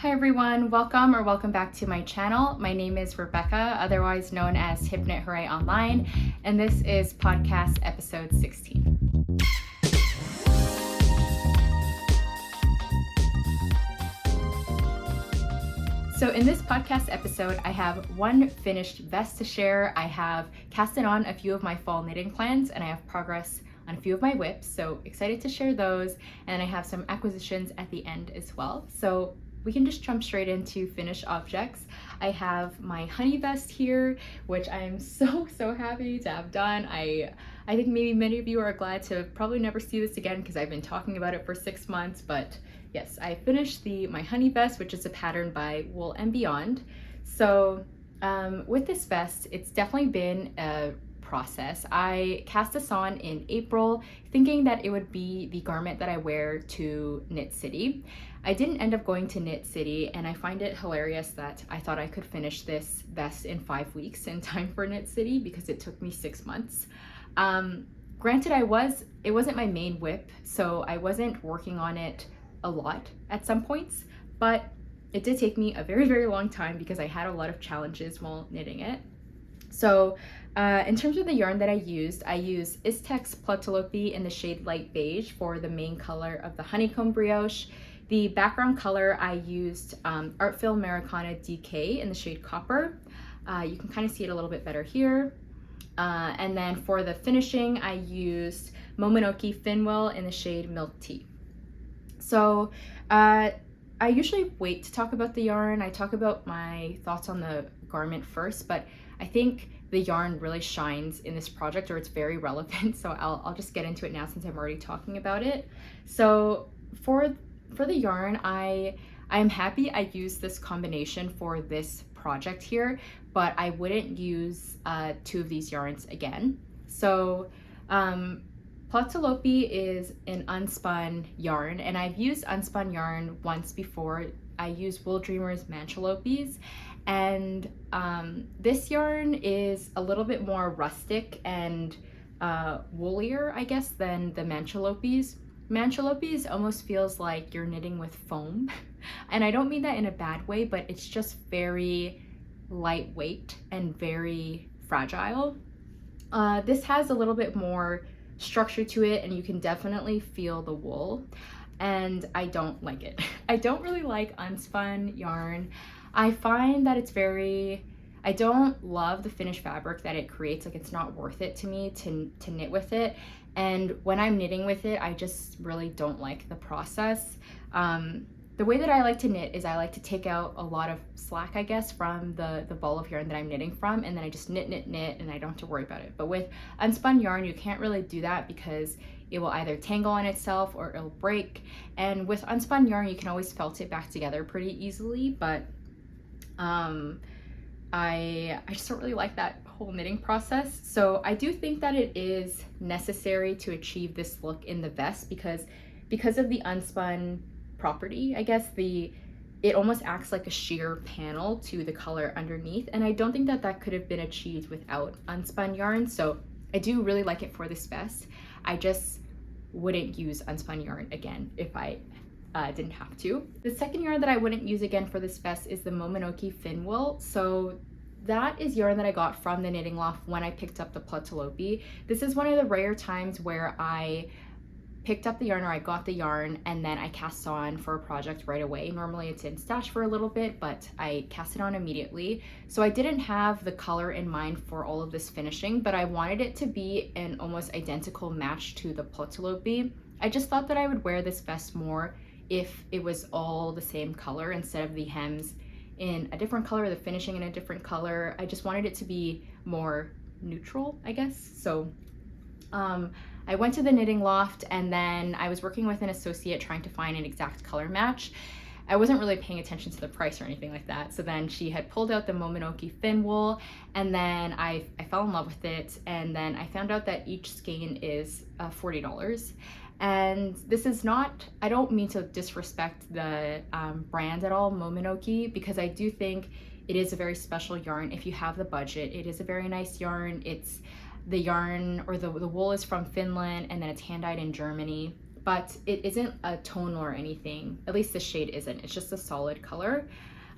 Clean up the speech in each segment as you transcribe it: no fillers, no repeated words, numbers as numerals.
Hi everyone, welcome back to my channel. My name is Rebecca, otherwise known as Hypnot Hooray Online, and this is podcast episode 16. So in this podcast episode, I have one finished vest to share. I have casted on a few of my fall knitting plans, and I have progress on a few of my whips, so excited to share those. And I have some acquisitions at the end as well. So we can just jump straight into finished objects. I have my honey vest here, which I am so happy to have done. I think maybe many of you are glad to probably never see this again because I've been talking about it for 6 months, but yes, I finished my honey vest, which is a pattern by Wool and Beyond. So with this vest, it's definitely been a process. I cast this on in April, thinking that it would be the garment that I wear to Knit City. I didn't end up going to Knit City, and I find it hilarious that I thought I could finish this vest in 5 weeks in time for Knit City because it took me 6 months. Granted, it wasn't my main whip, so I wasn't working on it a lot at some points, but it did take me a very long time because I had a lot of challenges while knitting it. So in terms of the yarn that I used Istex Plutolopi in the shade light beige for the main color of the honeycomb brioche. The background color I used Artfil MericanaDK in the shade copper. You can kind of see it a little bit better here. And then for the finishing, I used Mominoki Finnwool in the shade milk tea. So I usually wait to talk about the yarn. I talk about my thoughts on the garment first, but I think the yarn really shines in this project, or it's very relevant. So I'll just get into it now since I'm already talking about it. So for the yarn, I am happy I used this combination for this project here, but I wouldn't use 2 of these yarns again. So Plutolopi is an unspun yarn, and I've used unspun yarn once before. I used Wool Dreamers Manchalopes, and this yarn is a little bit more rustic and woolier, I guess, than the Manchalopes. Manchalopes almost feels like you're knitting with foam, and I don't mean that in a bad way, but it's just very lightweight and very fragile. This has a little bit more structure to it, and you can definitely feel the wool, and I don't like it. I don't really like unspun yarn. I find that I don't love the finished fabric that it creates. Like, it's not worth it to me to knit with it, and when I'm knitting with it, I just really don't like the process. The way that I like to knit is I like to take out a lot of slack, I guess, from the ball of yarn that I'm knitting from, and then I just knit, and I don't have to worry about it. But with unspun yarn, you can't really do that because it will either tangle on itself or it'll break. And with unspun yarn, you can always felt it back together pretty easily, but I just don't really like that whole knitting process. So I do think that it is necessary to achieve this look in the vest because of the unspun property, I guess. It almost acts like a sheer panel to the color underneath, and I don't think that could have been achieved without unspun yarn. So I do really like it for this vest. I just wouldn't use unspun yarn again if I didn't have to. The second yarn that I wouldn't use again for this vest is the Mominoki Finnwool. So that is yarn that I got from the Knitting Loft when I picked up the Plutolopi. This is one of the rare times where I picked up the yarn, or I got the yarn and then I cast on for a project right away. Normally it's in stash for a little bit, but I cast it on immediately. So I didn't have the color in mind for all of this finishing, but I wanted it to be an almost identical match to the Plutolopi. I just thought that I would wear this vest more if it was all the same color instead of the hems in a different color, the finishing in a different color. I just wanted it to be more neutral, I guess. So I went to the Knitting Loft, and then I was working with an associate trying to find an exact color match. I wasn't really paying attention to the price or anything like that. So then she had pulled out the Mominoki Finnwool, and then I fell in love with it. And then I found out that each skein is $40. And this is not, I don't mean to disrespect the brand at all, Mominoki, because I do think it is a very special yarn if you have the budget. It is a very nice yarn. It's the yarn, or the wool is from Finland, and then it's hand dyed in Germany. but it isn't a tone or anything. At least the shade isn't. It's just a solid color.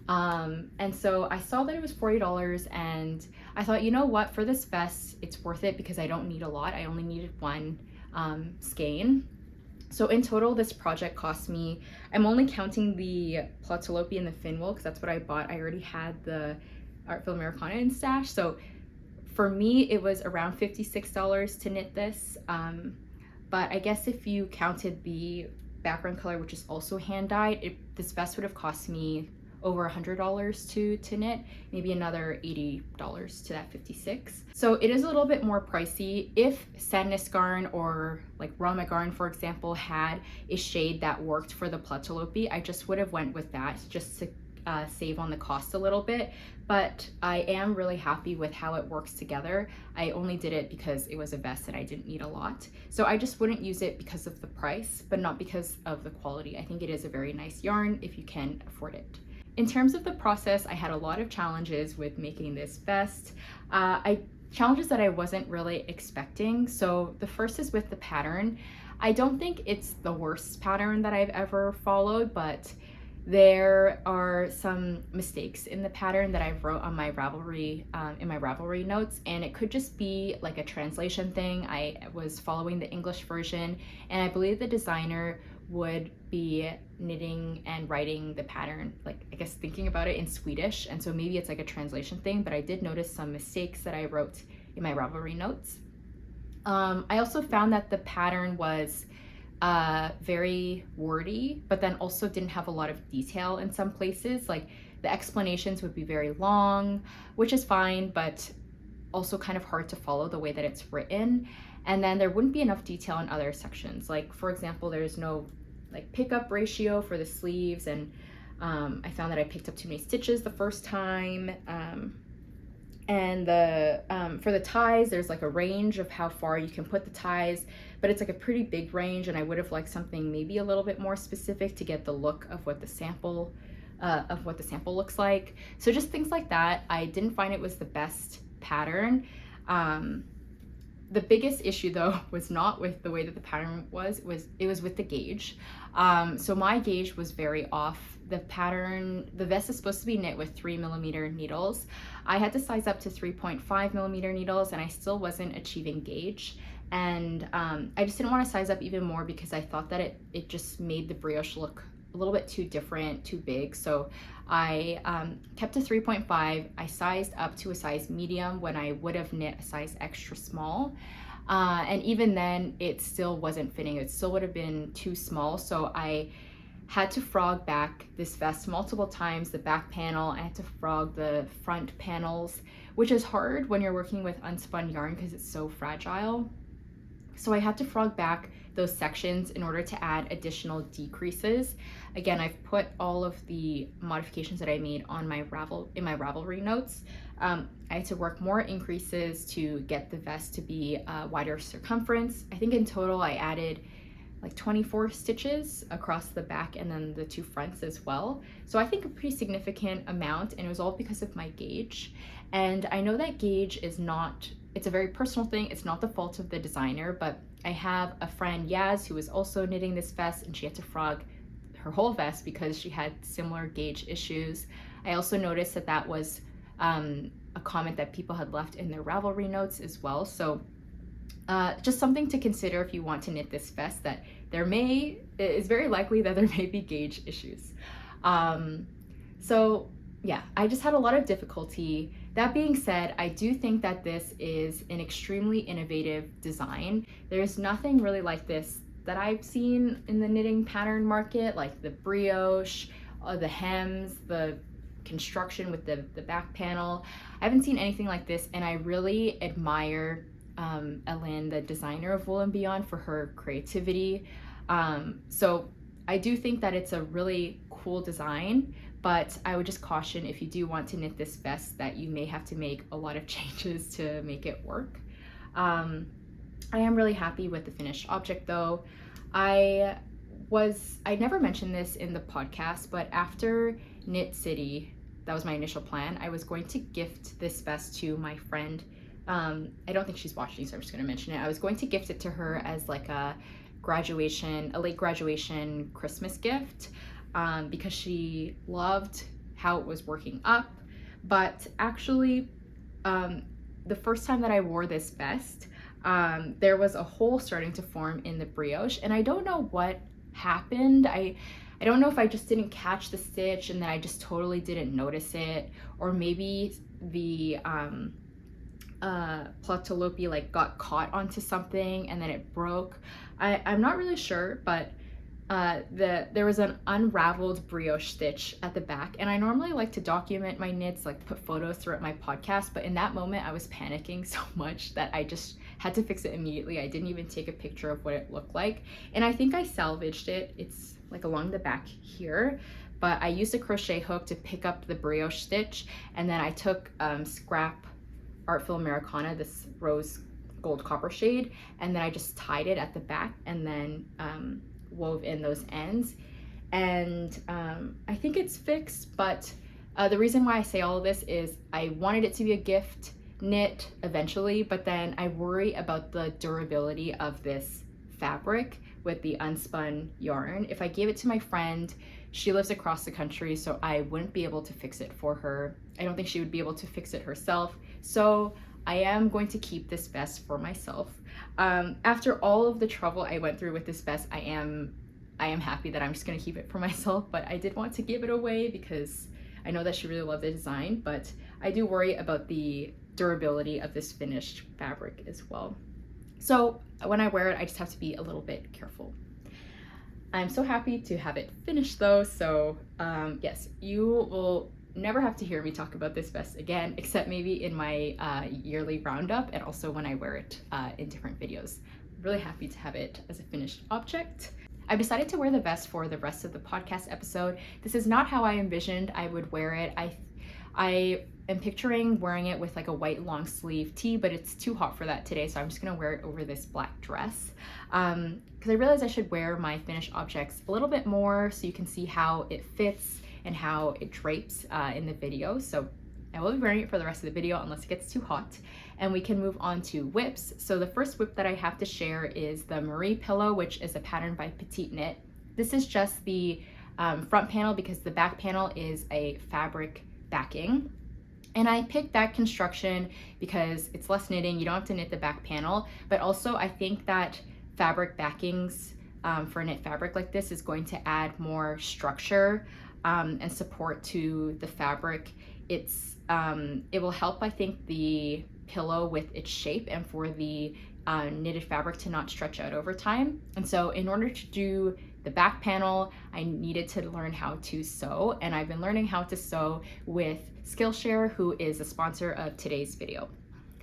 And so I saw that it was $40 and I thought, you know what, for this vest, it's worth it because I don't need a lot. I only needed one skein. So in total, this project cost me, I'm only counting the Plutolopi and the Finnwool because that's what I bought. I already had the Artfil Americana in stash. So for me, it was around $56 to knit this. But I guess if you counted the background color, which is also hand dyed, this vest would have cost me over $100 to knit, maybe another $80 to that 56. So it is a little bit more pricey. If Sadness Garn or like Rama Garn, for example, had a shade that worked for the Plutolopi, I just would have went with that just to save on the cost a little bit. But I am really happy with how it works together. I only did it because it was a vest and I didn't need a lot. So I just wouldn't use it because of the price, but not because of the quality. I think it is a very nice yarn if you can afford it. In terms of the process, I had a lot of challenges with making this vest. Challenges that I wasn't really expecting. So the first is with the pattern. I don't think it's the worst pattern that I've ever followed, but there are some mistakes in the pattern that I wrote on my Ravelry, in my Ravelry notes, and it could just be like a translation thing. I was following the English version, and I believe the designer would be knitting and writing the pattern, like I guess thinking about it in Swedish, and so maybe it's like a translation thing, but I did notice some mistakes that I wrote in my Ravelry notes. I also found that the pattern was very wordy, but then also didn't have a lot of detail in some places. Like the explanations would be very long, which is fine, but also kind of hard to follow the way that it's written. And then there wouldn't be enough detail in other sections. Like for example, there's no like pickup ratio for the sleeves, and I found that I picked up too many stitches the first time. And for the ties, there's like a range of how far you can put the ties, but it's like a pretty big range, and I would have liked something maybe a little bit more specific to get the look of what the sample looks like. So just things like that. I didn't find it was the best pattern. The biggest issue though was not with the way that the pattern was with the gauge. So my gauge was very off. The vest is supposed to be knit with 3mm needles. I had to size up to 3.5mm needles, and I still wasn't achieving gauge. And I just didn't want to size up even more because I thought that it just made the brioche look a little bit too different, too big. So I kept to 3.5. I sized up to a size medium when I would have knit a size extra small. And even then, it still wasn't fitting. It still would have been too small. So I had to frog back this vest multiple times, the back panel. I had to frog the front panels, which is hard when you're working with unspun yarn because it's so fragile. So I had to frog back those sections in order to add additional decreases. Again, I've put all of the modifications that I made on my Ravelry notes. I had to work more increases to get the vest to be a wider circumference. I think in total I added like 24 stitches across the back and then the two fronts as well. So I think a pretty significant amount, and it was all because of my gauge. And I know that gauge is not, it's a very personal thing. It's not the fault of the designer, but I have a friend, Yaz, who was also knitting this vest, and she had to frog her whole vest because she had similar gauge issues. I also noticed that that was a comment that people had left in their Ravelry notes as well. So just something to consider if you want to knit this vest, that it's very likely that there may be gauge issues. So yeah, I just had a lot of difficulty. That being said, I do think that this is an extremely innovative design. There's nothing really like this that I've seen in the knitting pattern market, like the brioche, the hems, the construction with the back panel. I haven't seen anything like this, and I really admire Ellen, the designer of Wool & Beyond, for her creativity. So I do think that it's a really cool design, but I would just caution, if you do want to knit this vest, that you may have to make a lot of changes to make it work. I am really happy with the finished object though. I never mentioned this in the podcast, but after Knit City, that was my initial plan, I was going to gift this vest to my friend. I don't think she's watching, so I'm just going to mention it. I was going to gift it to her as like a a late graduation Christmas gift, because she loved how it was working up. But actually, the first time that I wore this vest, there was a hole starting to form in the brioche, and I don't know what happened. I don't know if I just didn't catch the stitch and then I just totally didn't notice it, or maybe the Plutolopi like got caught onto something and then it broke. I'm not really sure, but there was an unraveled brioche stitch at the back, and I normally like to document my knits, like put photos throughout my podcast, but in that moment I was panicking so much that I just had to fix it immediately. I didn't even take a picture of what it looked like, and I think I salvaged it. It's like along the back here, but I used a crochet hook to pick up the brioche stitch, and then I took scrap Artfil Americana, this rose gold copper shade, and then I just tied it at the back and then wove in those ends, and I think it's fixed. But the reason why I say all of this is I wanted it to be a gift knit eventually, but then I worry about the durability of this fabric with the unspun yarn. If I gave it to my friend, she lives across the country, so I wouldn't be able to fix it for her. I don't think she would be able to fix it herself, so I am going to keep this vest for myself. After all of the trouble I went through with this vest, I am happy that I'm just gonna keep it for myself, but I did want to give it away because I know that she really loved the design, but I do worry about the durability of this finished fabric as well. So when I wear it, I just have to be a little bit careful. I'm so happy to have it finished though, so yes, you will never have to hear me talk about this vest again, except maybe in my yearly roundup and also when I wear it in different videos. I'm really happy to have it as a finished object. I've decided to wear the vest for the rest of the podcast episode. This is not how I envisioned I would wear it. I am picturing wearing it with like a white long sleeve tee, but it's too hot for that today, so I'm just gonna wear it over this black dress. Because I realized I should wear my finished objects a little bit more so you can see how it fits and how it drapes in the video. So I will be wearing it for the rest of the video unless it gets too hot, and we can move on to whips. So the first whip that I have to share is the Marie Pillow, which is a pattern by Petite Knit. This is just the front panel because the back panel is a fabric backing. And I picked that construction because it's less knitting, you don't have to knit the back panel, but also I think that fabric backings for a knit fabric like this is going to add more structure and support to the fabric. It will help, I think, the pillow with its shape and for the knitted fabric to not stretch out over time. And so in order to do the back panel, I needed to learn how to sew, and I've been learning how to sew with Skillshare, who is a sponsor of today's video.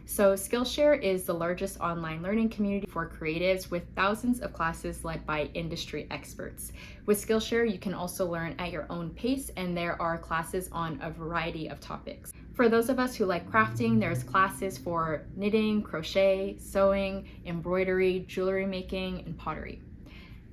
So Skillshare is the largest online learning community for creatives with thousands of classes led by industry experts. With Skillshare, you can also learn at your own pace, and there are classes on a variety of topics. For those of us who like crafting, there's classes for knitting, crochet, sewing, embroidery, jewelry making, and pottery.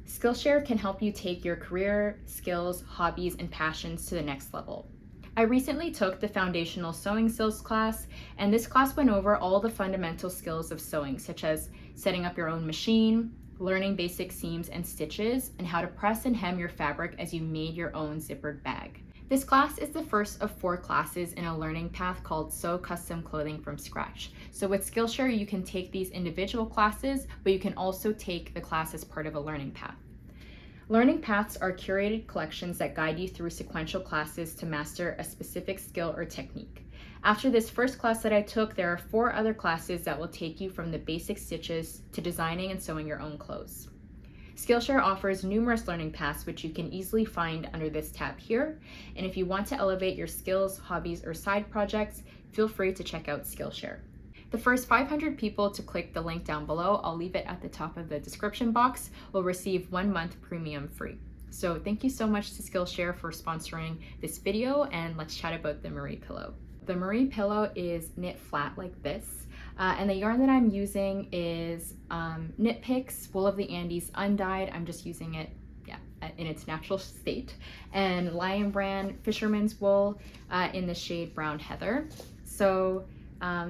Skillshare can help you take your career, skills, hobbies, and passions to the next level. I recently took the foundational sewing skills class, and this class went over all the fundamental skills of sewing, such as setting up your own machine, learning basic seams and stitches, and how to press and hem your fabric as you made your own zippered bag. This class is the first of 4 classes in a learning path called Sew Custom Clothing from Scratch. So with Skillshare, you can take these individual classes, but you can also take the class as part of a learning path. Learning paths are curated collections that guide you through sequential classes to master a specific skill or technique. After this first class that I took, there are 4 other classes that will take you from the basic stitches to designing and sewing your own clothes. Skillshare offers numerous learning paths which you can easily find under this tab here, and if you want to elevate your skills, hobbies, or side projects, feel free to check out Skillshare. The first 500 people to click the link down below, I'll leave it at the top of the description box, will receive 1 month premium free. So thank you so much to Skillshare for sponsoring this video, and let's chat about the Marie Pillow. The Marie Pillow is knit flat like this, and the yarn that I'm using is Knit Picks Wool of the Andes undyed. I'm just using it in its natural state, and Lion Brand Fisherman's Wool in the shade Brown Heather. So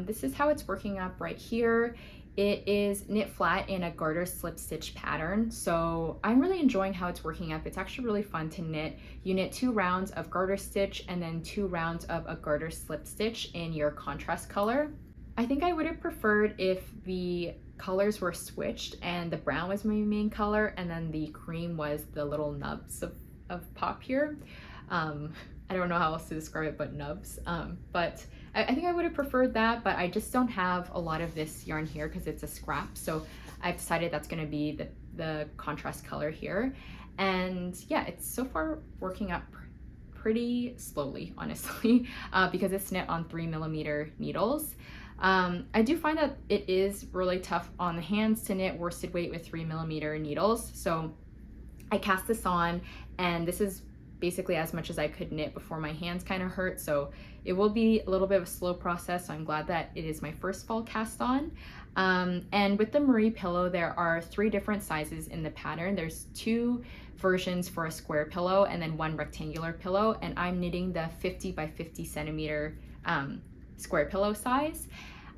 this is how it's working up right here. It is knit flat in a garter slip stitch pattern, so I'm really enjoying how it's working up. It's actually really fun to knit. You knit 2 rounds of garter stitch and then 2 rounds of a garter slip stitch in your contrast color. I think I would have preferred if the colors were switched and the brown was my main color and then the cream was the little nubs of pop here. I don't know how else to describe it but nubs, but I think I would have preferred that, but I just don't have a lot of this yarn here because it's a scrap, so I've decided that's going to be the contrast color here. And yeah, it's so far working up pretty slowly, honestly, because it's knit on 3mm needles. I do find that it is really tough on the hands to knit worsted weight with 3mm needles, so I cast this on, and this is basically as much as I could knit before my hands kind of hurt, so it will be a little bit of a slow process. So I'm glad that it is my first fall cast on. And with the Marie pillow, there are 3 different sizes in the pattern. There's 2 versions for a square pillow and then 1 rectangular pillow, and I'm knitting the 50 by 50 centimeter square pillow size.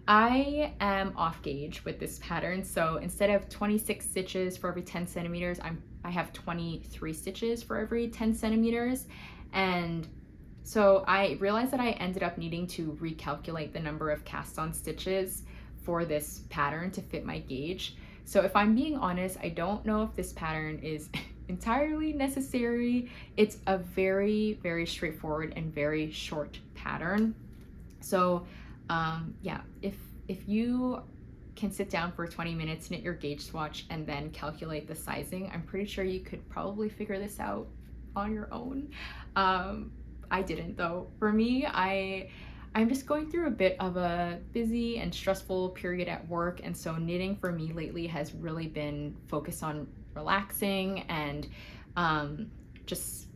I am off gauge with this pattern, so instead of 26 stitches for every 10 centimeters, I have 23 stitches for every 10 centimeters. And so I realized that I ended up needing to recalculate the number of cast on stitches for this pattern to fit my gauge. So if I'm being honest, I don't know if this pattern is entirely necessary. It's a very, very straightforward and very short pattern. So yeah, if you can sit down for 20 minutes, knit your gauge swatch, and then calculate the sizing, I'm pretty sure you could probably figure this out on your own. I didn't though. For me, I'm just going through a bit of a busy and stressful period at work, and so knitting for me lately has really been focused on relaxing and just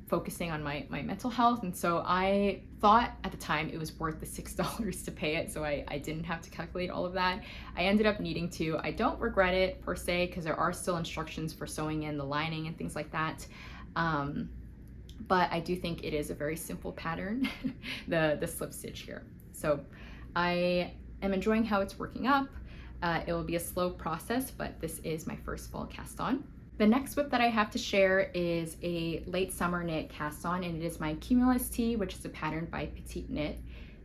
focusing on my mental health. And so I thought at the time it was worth the $6 to pay it, so I didn't have to calculate all of that. I ended up needing to. I don't regret it per se, because there are still instructions for sewing in the lining and things like that. But I do think it is a very simple pattern, the slip stitch here. So I am enjoying how it's working up. It will be a slow process, but this is my first fall cast on. The next whip that I have to share is a late summer knit cast on, and it is my Cumulus Tee, which is a pattern by Petite knit.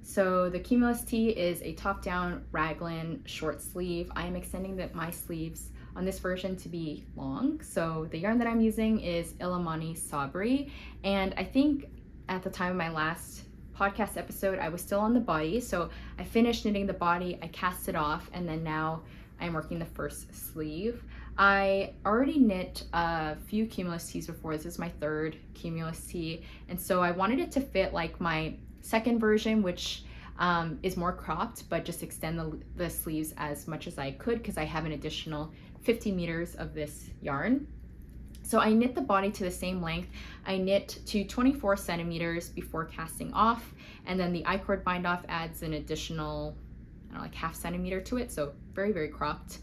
So the Cumulus Tee is a top-down raglan short sleeve. I am extending my sleeves on this version to be long. So the yarn that I'm using is Illimani Sabri, and I think at the time of my last podcast episode, I was still on the body. So I finished knitting the body, I cast it off, and then now I'm working the first sleeve. I already knit a few Cumulus Tees before. This is my 3rd Cumulus Tee, and so I wanted it to fit like my second version, which is more cropped, but just extend the sleeves as much as I could, because I have an additional 50 meters of this yarn. So I knit the body to the same length. I knit to 24 centimeters before casting off, and then the I-cord bind off adds an additional, I don't know, like ½ centimeter to it, so very, very cropped.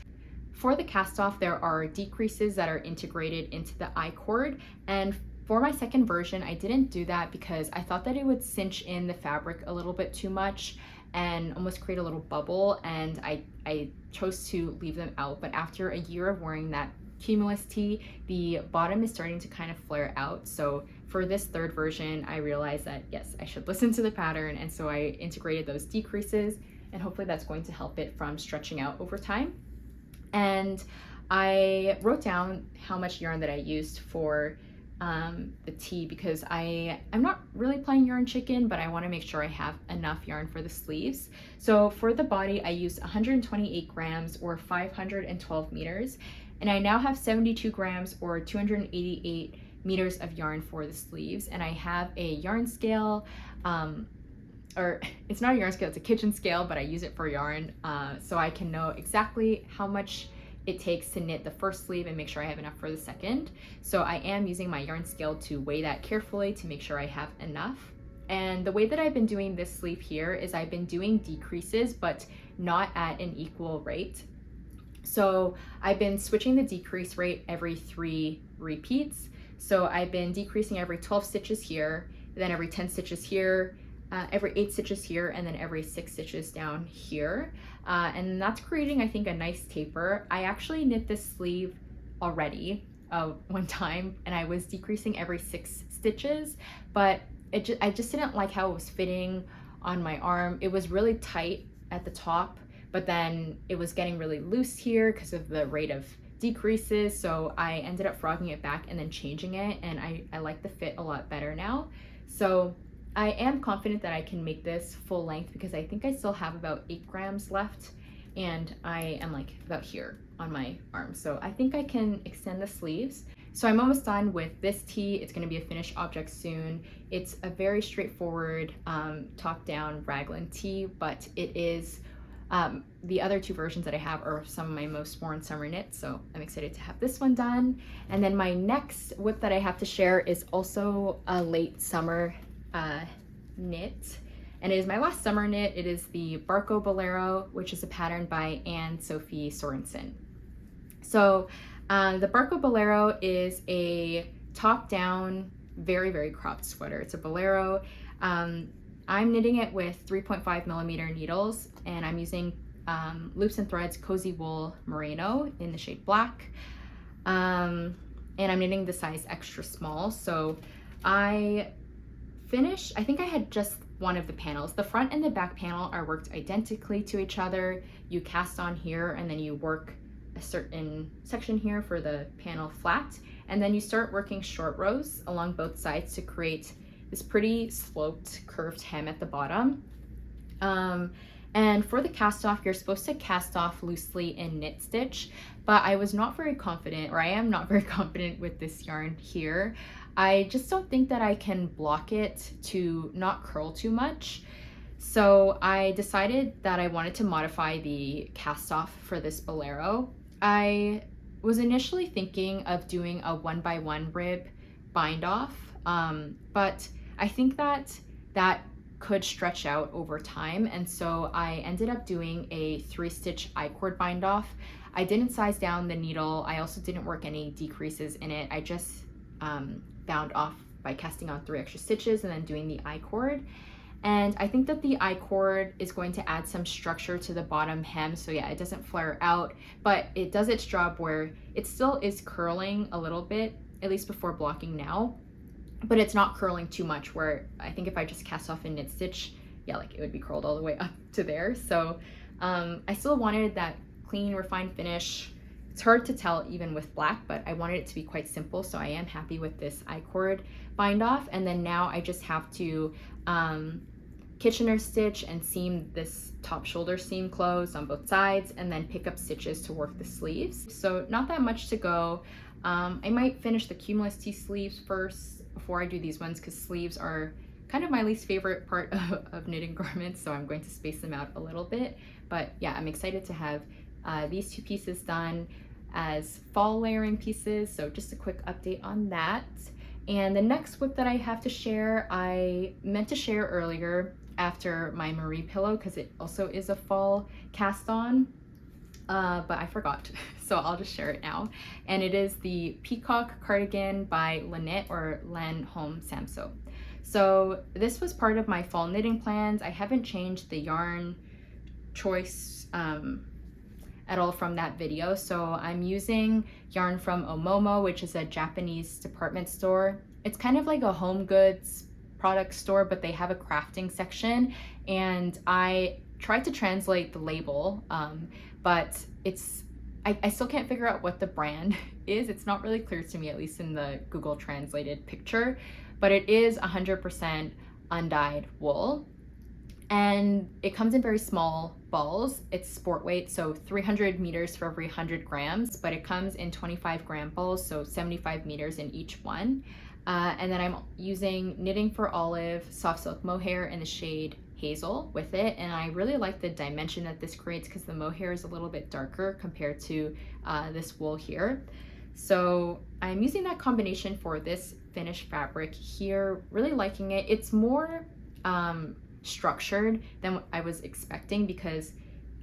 For the cast off, there are decreases that are integrated into the I-cord, and for my second version, I didn't do that because I thought that it would cinch in the fabric a little bit too much and almost create a little bubble, and I chose to leave them out. But after a year of wearing that Cumulus Tee, the bottom is starting to kind of flare out. So for this 3rd version, I realized that yes, I should listen to the pattern, and so I integrated those decreases, and hopefully that's going to help it from stretching out over time. And I wrote down how much yarn that I used for the tee, because I'm not really playing yarn chicken, but I want to make sure I have enough yarn for the sleeves. So for the body, I used 128 grams or 512 meters, and I now have 72 grams or 288 meters of yarn for the sleeves. And I have a yarn scale, or it's not a yarn scale, it's a kitchen scale, but I use it for yarn, so I can know exactly how much it takes to knit the first sleeve and make sure I have enough for the second. So I am using my yarn scale to weigh that carefully to make sure I have enough. And the way that I've been doing this sleeve here is I've been doing decreases, but not at an equal rate. So I've been switching the decrease rate every 3 repeats. So I've been decreasing every 12 stitches here, then every 10 stitches here, every 8 stitches here and then every 6 stitches down here. And that's creating, I think, a nice taper. I actually knit this sleeve already one time, and I was decreasing every 6 stitches, but I just didn't like how it was fitting on my arm. It was really tight at the top, but then it was getting really loose here because of the rate of decreases. So I ended up frogging it back and then changing it, and I like the fit a lot better now. So I am confident that I can make this full length because I think I still have about 8 grams left, and I am like about here on my arm. So I think I can extend the sleeves. So I'm almost done with this tee. It's going to be a finished object soon. It's a very straightforward top-down raglan tee, but it is the other 2 versions that I have are some of my most worn summer knits, so I'm excited to have this one done. And then my next whip that I have to share is also a late summer knit, and it is my last summer knit. It is the Barco Bolero, which is a pattern by Sofie Sorensen. So the Barco Bolero is a top-down, very, very cropped sweater. It's a bolero. I'm knitting it with 3.5mm needles, and I'm using Loops and Threads Cozy Wool Merino in the shade black. And I'm knitting the size extra small. So I think I had just one of the panels. The front and the back panel are worked identically to each other. You cast on here and then you work a certain section here for the panel flat, and then you start working short rows along both sides to create this pretty sloped curved hem at the bottom. And for the cast off, you're supposed to cast off loosely in knit stitch, but I was not very confident, or I am not very confident with this yarn here. I just don't think that I can block it to not curl too much. So I decided that I wanted to modify the cast off for this bolero. I was initially thinking of doing a 1x1 rib bind off, but I think that could stretch out over time, and so I ended up doing a 3-stitch I-cord bind off. I didn't size down the needle. I also didn't work any decreases in it. I just bound off by casting on 3 extra stitches and then doing the I-cord. And I think that the I-cord is going to add some structure to the bottom hem, so yeah, it doesn't flare out, but it does its job where it still is curling a little bit, at least before blocking now, but it's not curling too much, where I think if I just cast off a knit stitch, yeah, like it would be curled all the way up to there. So I still wanted that clean, refined finish. It's hard to tell even with black, but I wanted it to be quite simple, so I am happy with this I-cord bind off. And then now I just have to Kitchener stitch and seam this top shoulder seam closed on both sides, and then pick up stitches to work the sleeves. So not that much to go. I might finish the Cumulus Tee sleeves first before I do these ones, because sleeves are kind of my least favorite part of knitting garments, so I'm going to space them out a little bit. But yeah, I'm excited to have these 2 pieces done as fall layering pieces, so just a quick update on that. And the next whip that I have to share, I meant to share earlier after my Marie pillow, because it also is a fall cast on, but I forgot, so I'll just share it now. And it is the Peacock Cardigan by Lynette, or Len Home Samso. So this was part of my fall knitting plans. I haven't changed the yarn choice at all from that video. So I'm using yarn from Omomo, which is a Japanese department store. It's kind of like a home goods product store, but they have a crafting section, and I tried to translate the label, but I still can't figure out what the brand is. It's not really clear to me, at least in the Google translated picture, but it is 100% undyed wool. And it comes in very small balls. It's sport weight, so 300 meters for every 100 grams, but it comes in 25-gram balls, so 75 meters in each one. And then I'm using Knitting for Olive Soft Silk Mohair in the shade Hazel with it, and I really like the dimension that this creates because the mohair is a little bit darker compared to this wool here. So I'm using that combination for this finished fabric here, really liking it. It's more structured than I was expecting, because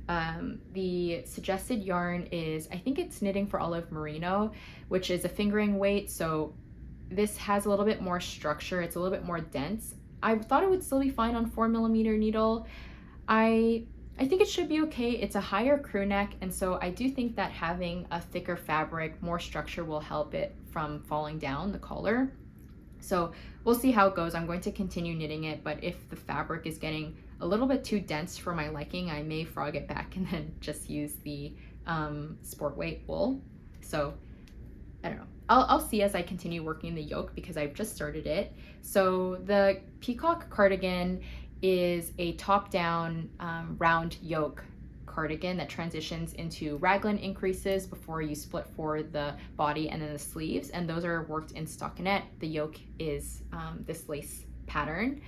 the suggested yarn is, I think it's Knitting for Olive Merino, which is a fingering weight, so this has a little bit more structure. It's a little bit more dense. I thought it would still be fine on 4mm needle. I think it should be okay. It's a higher crew neck, and so I do think that having a thicker fabric, more structure, will help it from falling down the collar. So we'll see how it goes. I'm going to continue knitting it, but if the fabric is getting a little bit too dense for my liking, I may frog it back and then just use the sport weight wool. So I don't know. I'll see as I continue working the yoke because I've just started it. So the Peacock Cardigan is a top-down round yoke cardigan that transitions into raglan increases before you split for the body and then the sleeves, and those are worked in stockinette. The yoke is this lace pattern.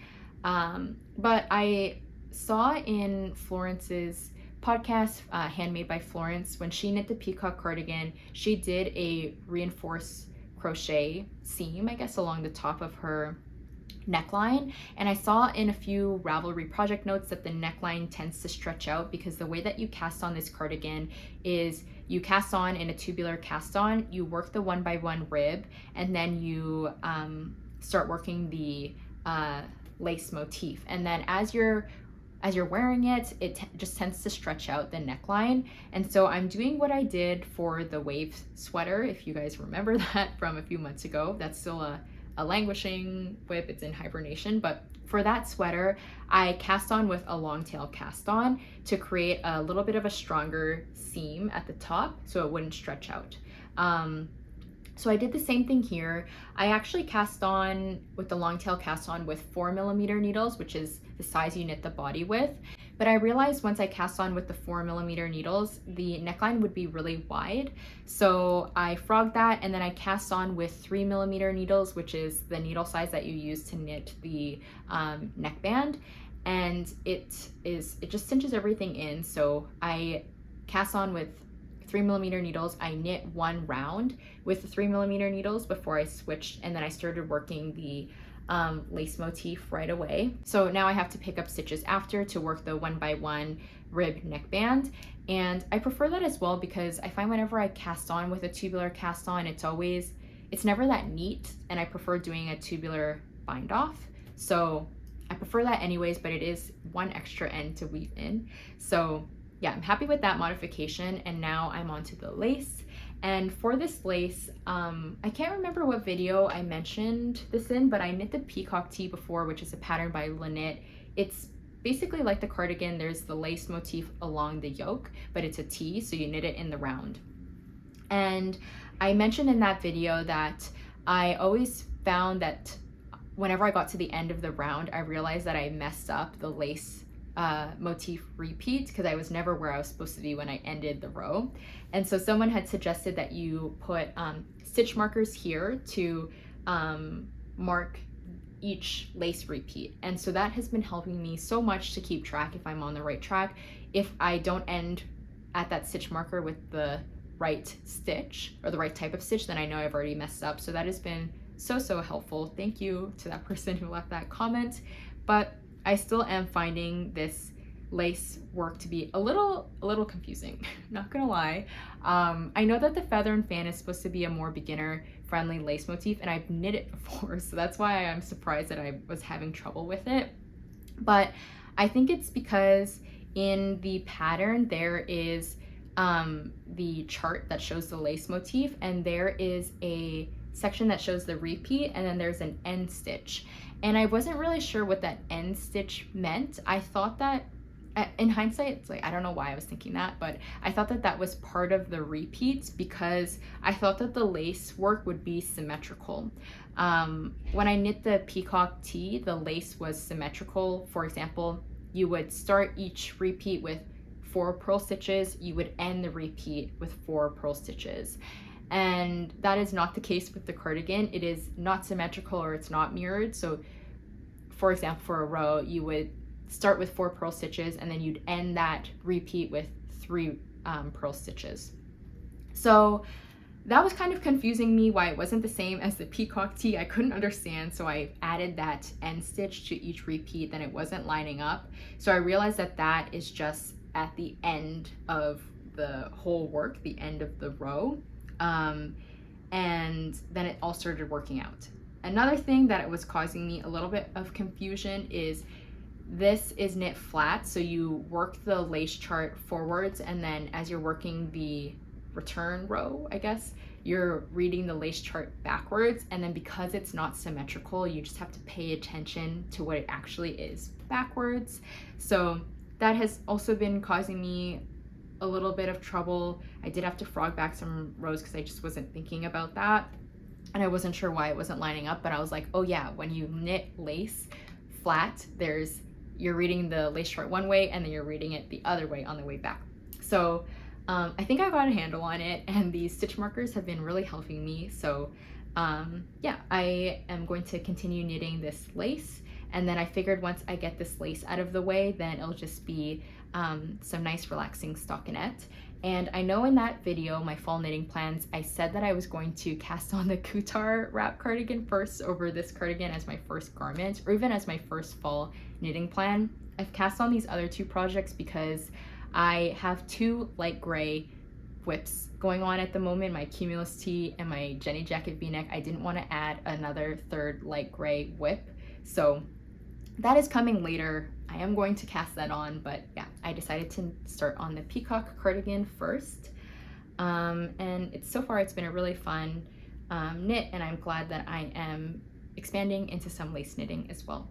But I saw in Florence's podcast, Handmade by Florence, when she knit the Peacock Cardigan, she did a reinforced crochet seam, I guess, along the top of her neckline, and I saw in a few Ravelry project notes that the neckline tends to stretch out because the way that you cast on this cardigan is you cast on in a tubular cast on, you work the 1x1 rib, and then you start working the lace motif, and then as you're wearing it, it just tends to stretch out the neckline. And so I'm doing what I did for the wave sweater, if you guys remember that from a few months ago. That's still a languishing whip, it's in hibernation, but for that sweater I cast on with a long tail cast on to create a little bit of a stronger seam at the top so it wouldn't stretch out. So I did the same thing here. I actually cast on with the long tail cast on with 4mm needles, which is the size you knit the body with. But I realized once I cast on with the 4mm needles, the neckline would be really wide. So I frogged that, and then I cast on with 3mm needles, which is the needle size that you use to knit the neckband. And it just cinches everything in. So I cast on with 3mm needles. I knit one round with the 3mm needles before I switched, and then I started working the lace motif right away. So now I have to pick up stitches after to work the 1x1 rib neckband, and I prefer that as well because I find whenever I cast on with a tubular cast on, it's never that neat, and I prefer doing a tubular bind off. So I prefer that anyways, but it is one extra end to weave in. So yeah, I'm happy with that modification, and now I'm onto the lace. And for this lace, I can't remember what video I mentioned this in, but I knit the Peacock Tee before, which is a pattern by Lynette. It's basically like the cardigan. There's the lace motif along the yoke, but it's a tee, so you knit it in the round. And I mentioned in that video that I always found that whenever I got to the end of the round, I realized that I messed up the lace motif repeat because I was never where I was supposed to be when I ended the row. And so someone had suggested that you put stitch markers here to mark each lace repeat, and so that has been helping me so much to keep track if I'm on the right track. If I don't end at that stitch marker with the right stitch or the right type of stitch, then I know I've already messed up. So that has been so helpful. Thank you to that person who left that comment. But I still am finding this lace work to be a little confusing, not gonna lie. I know that the feather and fan is supposed to be a more beginner friendly lace motif, and I've knit it before, so that's why I'm surprised that I was having trouble with it. But I think it's because in the pattern there is the chart that shows the lace motif, and there is a section that shows the repeat, and then there's an end stitch. And I wasn't really sure what that end stitch meant. I thought that, in hindsight, it's like, I don't know why I was thinking that, but I thought that that was part of the repeats because I thought that the lace work would be symmetrical. When I knit the Peacock Tee, the lace was symmetrical. For example, you would start each repeat with 4 purl stitches, you would end the repeat with 4 purl stitches. And that is not the case with the cardigan. It is not symmetrical, or it's not mirrored. So for example, for a row, you would start with 4 purl stitches, and then you'd end that repeat with 3 purl stitches. So that was kind of confusing me why it wasn't the same as the Peacock Tee. I couldn't understand, so I added that end stitch to each repeat, then it wasn't lining up. So I realized that that is just at the end of the whole work, the end of the row. And then it all started working out. Another thing that was causing me a little bit of confusion is this is knit flat, so you work the lace chart forwards, and then as you're working the return row, I guess, you're reading the lace chart backwards, and then because it's not symmetrical, you just have to pay attention to what it actually is backwards. So that has also been causing me a little bit of trouble. I did have to frog back some rows because I just wasn't thinking about that, and I wasn't sure why it wasn't lining up, but I was like, oh yeah, when you knit lace flat, you're reading the lace chart one way and then you're reading it the other way on the way back. So I think I got a handle on it, and these stitch markers have been really helping me. So yeah, I am going to continue knitting this lace, and then I figured once I get this lace out of the way, then it'll just be some nice relaxing stockinette. And I know in that video, my fall knitting plans, I said that I was going to cast on the Kutar wrap cardigan first over this cardigan as my first garment, or even as my first fall knitting plan. I've cast on these other two projects because I have two light gray whips going on at the moment, my Cumulus Tee and my Jenny Jacket V-neck. I didn't want to add another third light gray whip, so that is coming later. I am going to cast that on, but yeah, I decided to start on the Peacock Cardigan first. And so far it's been a really fun knit, and I'm glad that I am expanding into some lace knitting as well.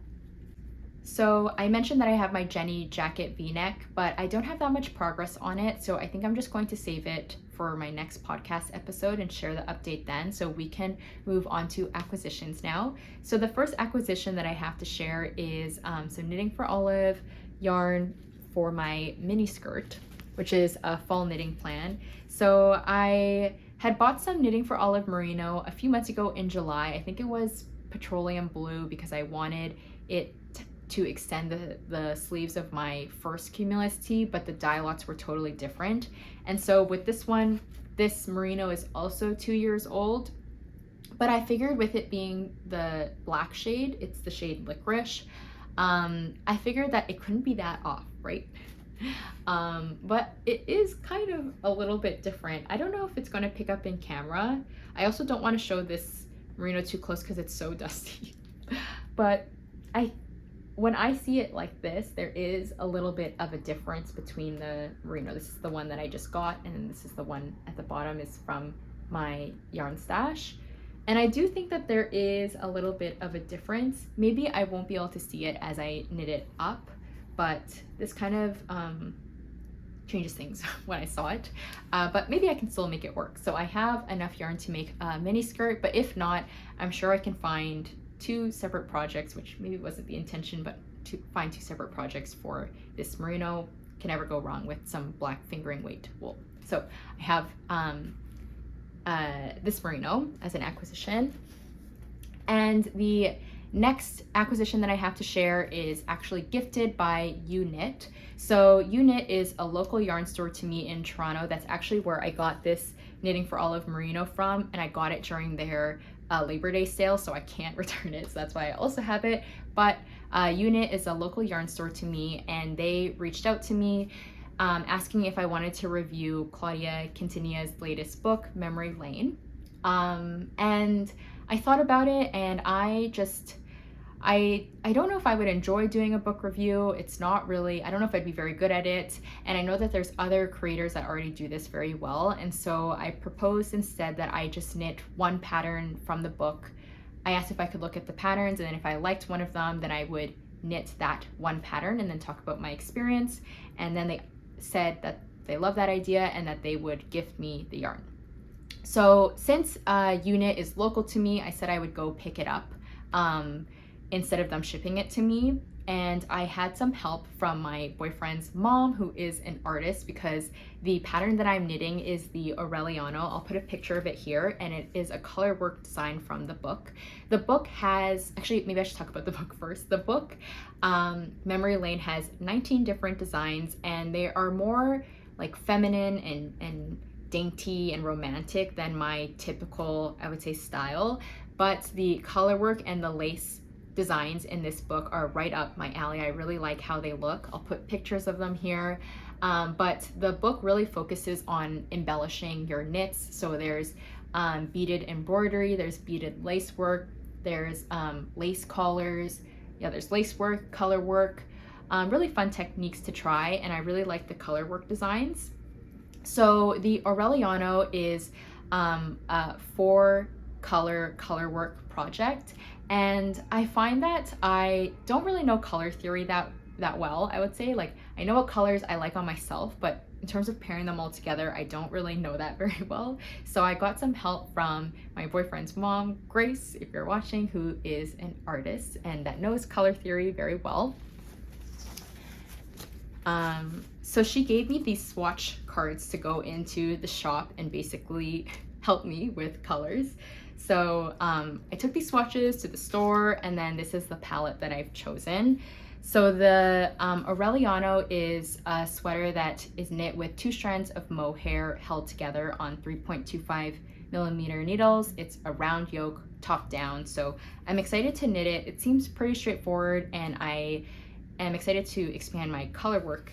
So I mentioned that I have my Jenny Jacket V-neck, but I don't have that much progress on it, so I think I'm just going to save it for my next podcast episode and share the update then, so we can move on to acquisitions now. So the first acquisition that I have to share is some Knitting for Olive yarn for my mini skirt, which is a fall knitting plan. So I had bought some Knitting for Olive merino a few months ago in July. I think it was petroleum blue because I wanted it to extend the sleeves of my first Cumulus Tee, but the dye lots were totally different. And so with this one, this merino is also 2 years old, but I figured with it being the black shade, it's the shade Licorice, I figured that it couldn't be that off, right? But it is kind of a little bit different. I don't know if it's going to pick up in camera. I also don't want to show this merino too close because it's so dusty. But when I see it like this, there is a little bit of a difference between the merino. This is the one that I just got, and then this is the one at the bottom is from my yarn stash. And I do think that there is a little bit of a difference. Maybe I won't be able to see it as I knit it up, but this kind of changes things when I saw it. But maybe I can still make it work. So I have enough yarn to make a mini skirt, but if not, I'm sure I can find two separate projects, which maybe wasn't the intention, but to find two separate projects for this merino. Can never go wrong with some black fingering weight wool. So I have this merino as an acquisition, and the next acquisition that I have to share is actually gifted by Uknit. So Uknit is a local yarn store to me in Toronto. That's actually where I got this Knitting for Olive merino from, and I got it during their Labor Day sale, so I can't return it, so that's why I also have it. But Uknit is a local yarn store to me, and they reached out to me asking if I wanted to review Claudia Quintanilla's latest book, Memory Lane. And I thought about it, and I don't know if I would enjoy doing a book review. It's not really, I don't know if I'd be very good at it. And I know that there's other creators that already do this very well. And so I proposed instead that I just knit one pattern from the book. I asked if I could look at the patterns, and then if I liked one of them, then I would knit that one pattern and then talk about my experience. And then they said that they love that idea and that they would gift me the yarn. So since Uknit is local to me, I said I would go pick it up instead of them shipping it to me. And I had some help from my boyfriend's mom, who is an artist, because the pattern that I'm knitting is the Aureliano. I'll put a picture of it here, and it is a color work design from the book. The book has, actually, maybe I should talk about the book first. The book, Memory Lane, has 19 different designs, and they are more like feminine and dainty and romantic than my typical, I would say, style. But the color work and the lace designs in this book are right up my alley. I really like how they look. I'll put pictures of them here. But the book really focuses on embellishing your knits. So there's beaded embroidery, there's beaded lace work, There's lace collars, yeah, there's lace work, color work, really fun techniques to try, and I really like the color work designs. So the Aureliano is a 4-color work project, and I find that I don't really know color theory that well. I would say, like, I know what colors I like on myself, but in terms of pairing them all together, I don't really know that very well. So I got some help from my boyfriend's mom, Grace, if you're watching, who is an artist and that knows color theory very well. So she gave me these swatch cards to go into the shop and basically help me with colors. So I took these swatches to the store, and then this is the palette that I've chosen. So the Aureliano is a sweater that is knit with 2 strands of mohair held together on 3.25mm needles. It's a round yoke, top down. So I'm excited to knit it. It seems pretty straightforward, and I am excited to expand my color work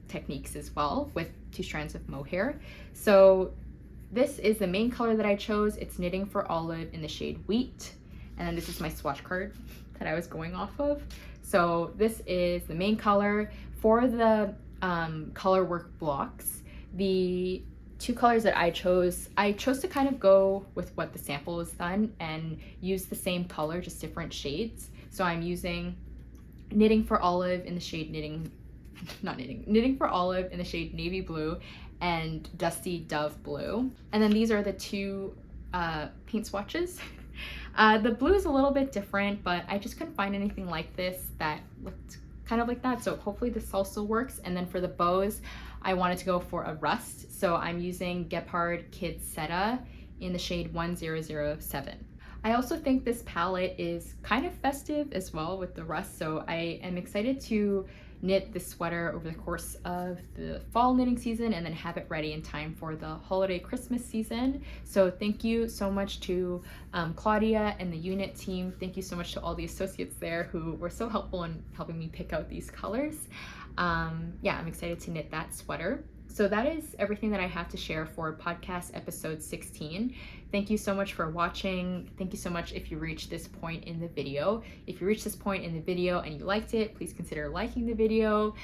techniques as well with 2 strands of mohair. So this is the main color that I chose. It's Knitting for Olive in the shade Wheat. And then this is my swatch card that I was going off of. So this is the main color. For the color work blocks, the 2 colors that I chose to kind of go with what the sample was done and use the same color, just different shades. So I'm using Knitting for Olive in the shade Knitting for Olive in the shade Navy Blue and Dusty Dove Blue. And then these are the 2 paint swatches. The blue is a little bit different, but I just couldn't find anything like this that looked kind of like that. So hopefully this also works. And then for the bows, I wanted to go for a rust. So I'm using Gepard Kid Seta in the shade 1007. I also think this palette is kind of festive as well with the rust. So I am excited to knit this sweater over the course of the fall knitting season and then have it ready in time for the holiday Christmas season. So thank you so much to Claudia and the unit team. Thank you so much to all the associates there who were so helpful in helping me pick out these colors. Yeah, I'm excited to knit that sweater. So that is everything that I have to share for podcast episode 16. Thank you so much for watching. Thank you so much if you reached this point in the video. If you reached this point in the video and you liked it, please consider liking the video.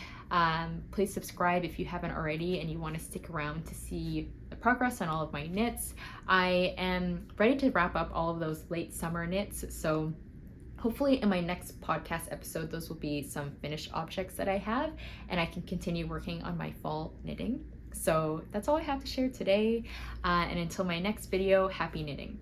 Please subscribe if you haven't already and you want to stick around to see the progress on all of my knits. I am ready to wrap up all of those late summer knits. So hopefully in my next podcast episode, those will be some finished objects that I have, and I can continue working on my fall knitting. So that's all I have to share today. And until my next video, happy knitting.